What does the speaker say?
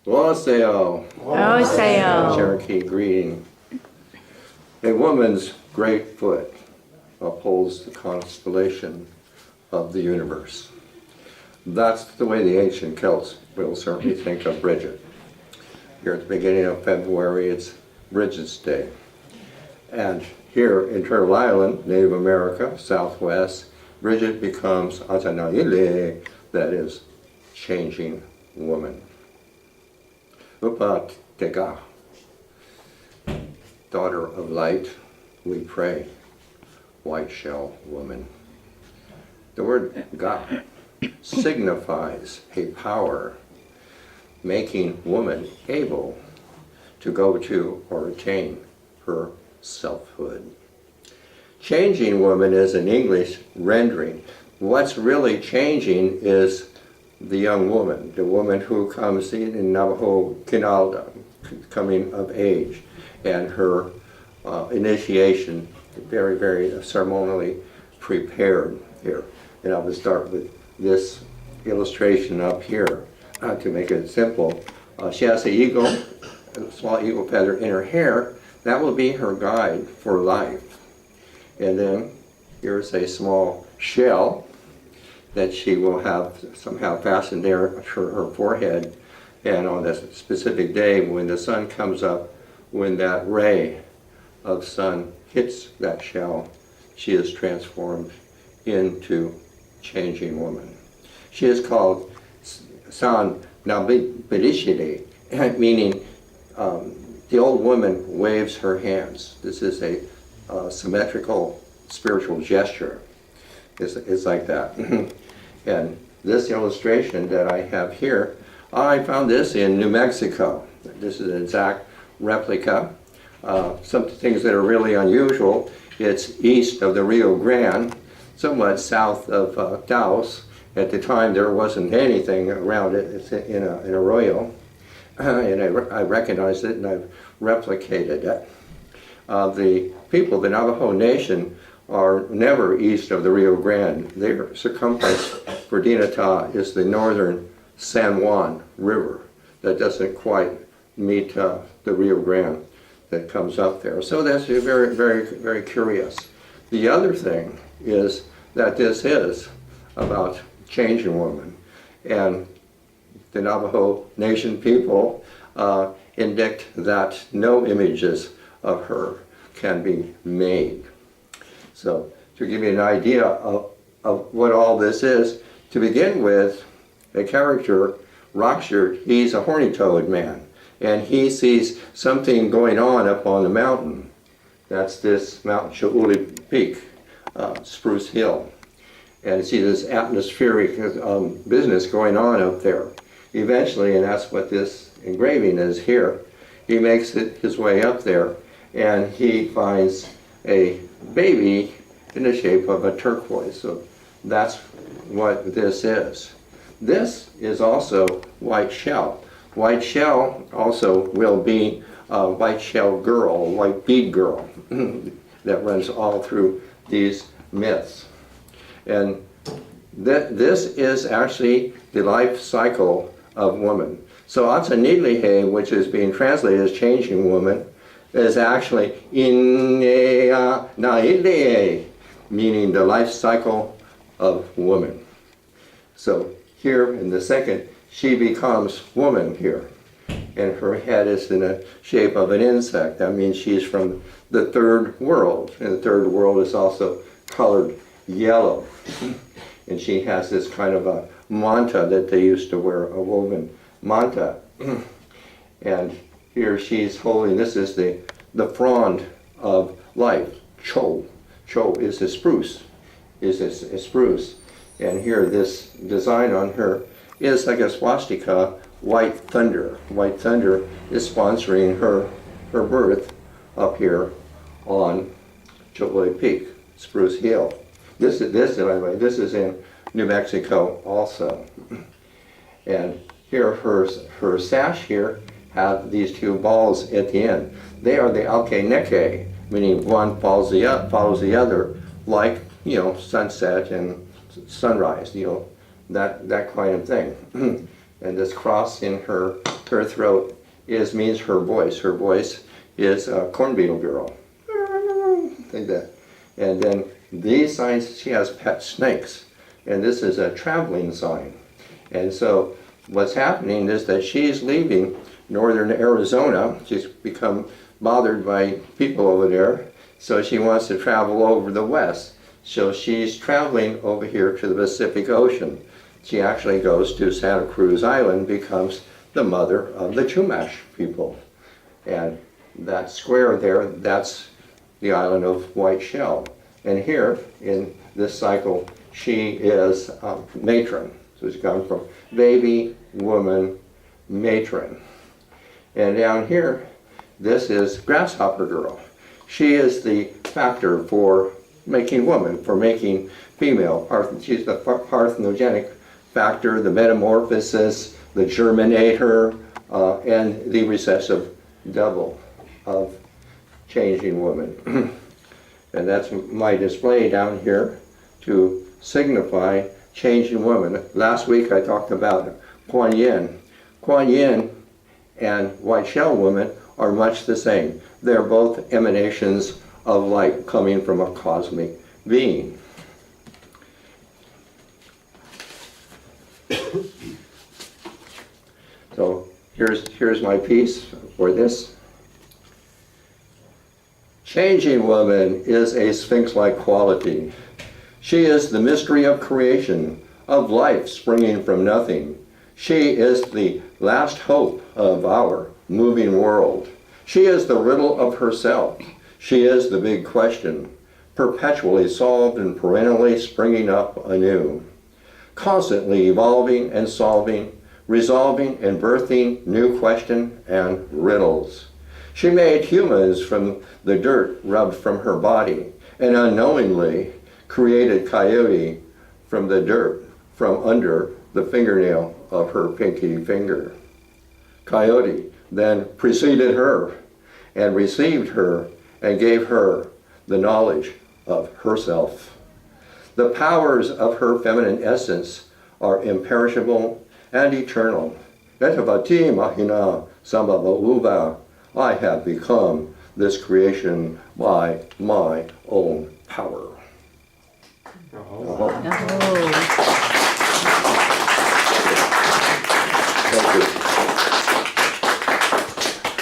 Oseo. Oseo. Cherokee greeting. A woman's great foot upholds the constellation of the universe. That's the way the ancient Celts will certainly think of Bridget. Here at the beginning of February, it's Bridget's Day. And here in Turtle Island, Native America, Southwest, Bridget becomes Atanaile, that is, changing woman. Upa Tega, daughter of light, we pray, white shell woman. The word Ga signifies a power making woman able to go to or attain her selfhood. Changing woman is an English rendering. What's really changing is the young woman, the woman who comes in Navajo Kinalda, coming of age, and her initiation, very, very ceremonially prepared here. And I will start with this illustration up here to make it simple. She has an eagle, a small eagle feather in her hair. That will be her guide for life. And then here's a small shell that she will have somehow fastened there to her forehead. And on this specific day when the sun comes up, when that ray of sun hits that shell, she is transformed into changing woman. She is called San Nabidishide, meaning the old woman waves her hands. This is a symmetrical spiritual gesture. It's like that. And this illustration that I have here, I found this in New Mexico. This is an exact replica. Some things that are really unusual, it's east of the Rio Grande, somewhat south of Taos. At the time there wasn't anything around it. It's in an arroyo. And I recognized it and I've replicated it. The people, the Navajo Nation, are never east of the Rio Grande. Their circumference for Dinata is the northern San Juan River that doesn't quite meet the Rio Grande that comes up there. So that's very, very, very curious. The other thing is that this is about changing woman. And the Navajo Nation people indict that no images of her can be made. So to give you an idea of what all this is, to begin with, a character, Rockshirt, he's a horny-toed man, and he sees something going on up on the mountain. That's this mountain, Coyote Peak, Spruce Hill. And you see this atmospheric business going on up there. Eventually, and that's what this engraving is here, he makes it his way up there, and he finds a baby in the shape of a turquoise. So that's what this is. This is also white shell. White shell also will be a white shell girl, white bead girl, that runs all through these myths. And this is actually the life cycle of woman. So Atsanidlihe, which is being translated as changing woman, is actually Inea Naidlihe, meaning the life cycle of woman. So here in the second, she becomes woman here. And her head is in the shape of an insect. That means she's from the third world. And the third world is also colored yellow. And she has this kind of a manta that they used to wear, a woven manta. And here she's holding, this is the frond of life, Cho. Cho is a spruce, a spruce. And here this design on her is like a swastika, white thunder. White thunder is sponsoring her birth up here on Coyote Peak, Spruce Hill. This by the way, this is in New Mexico also. And here her sash here have these two balls at the end. They are the alkeneke, meaning one follows the other, like, sunset and sunrise, that kind of thing. And this cross in her her throat means her voice. Her voice is a corn beetle girl. Like that. And then these signs, she has pet snakes. And this is a traveling sign. And so what's happening is that she's leaving northern Arizona. She's become bothered by people over there. So she wants to travel over the west. So she's traveling over here to the Pacific Ocean. She actually goes to Santa Cruz Island, becomes the mother of the Chumash people. And that square there, that's the island of White Shell. And here in this cycle, she is matron. So she comes from baby, woman, matron. And down here, this is grasshopper girl. She is the factor for making woman, for making female. She's the parthenogenic factor, the metamorphosis, the germinator, and the recessive double of changing woman. And that's my display down here to signify changing woman. Last week I talked about Kuan Yin. Kuan Yin and White Shell woman are much the same. They're both emanations of light coming from a cosmic being. So here's my piece for this. Changing woman is a sphinx-like quality. She is the mystery of creation, of life springing from nothing. She is the last hope of our moving world. She is the riddle of herself. She is the big question, perpetually solved and perennially springing up anew, constantly evolving and solving, resolving and birthing new question and riddles. She made humans from the dirt rubbed from her body, and unknowingly created Coyote from the dirt from under the fingernail of her pinky finger. Coyote then preceded her and received her and gave her the knowledge of herself. The powers of her feminine essence are imperishable and eternal. Etavati mahina sambhava. I have become this creation by my own power. Oh.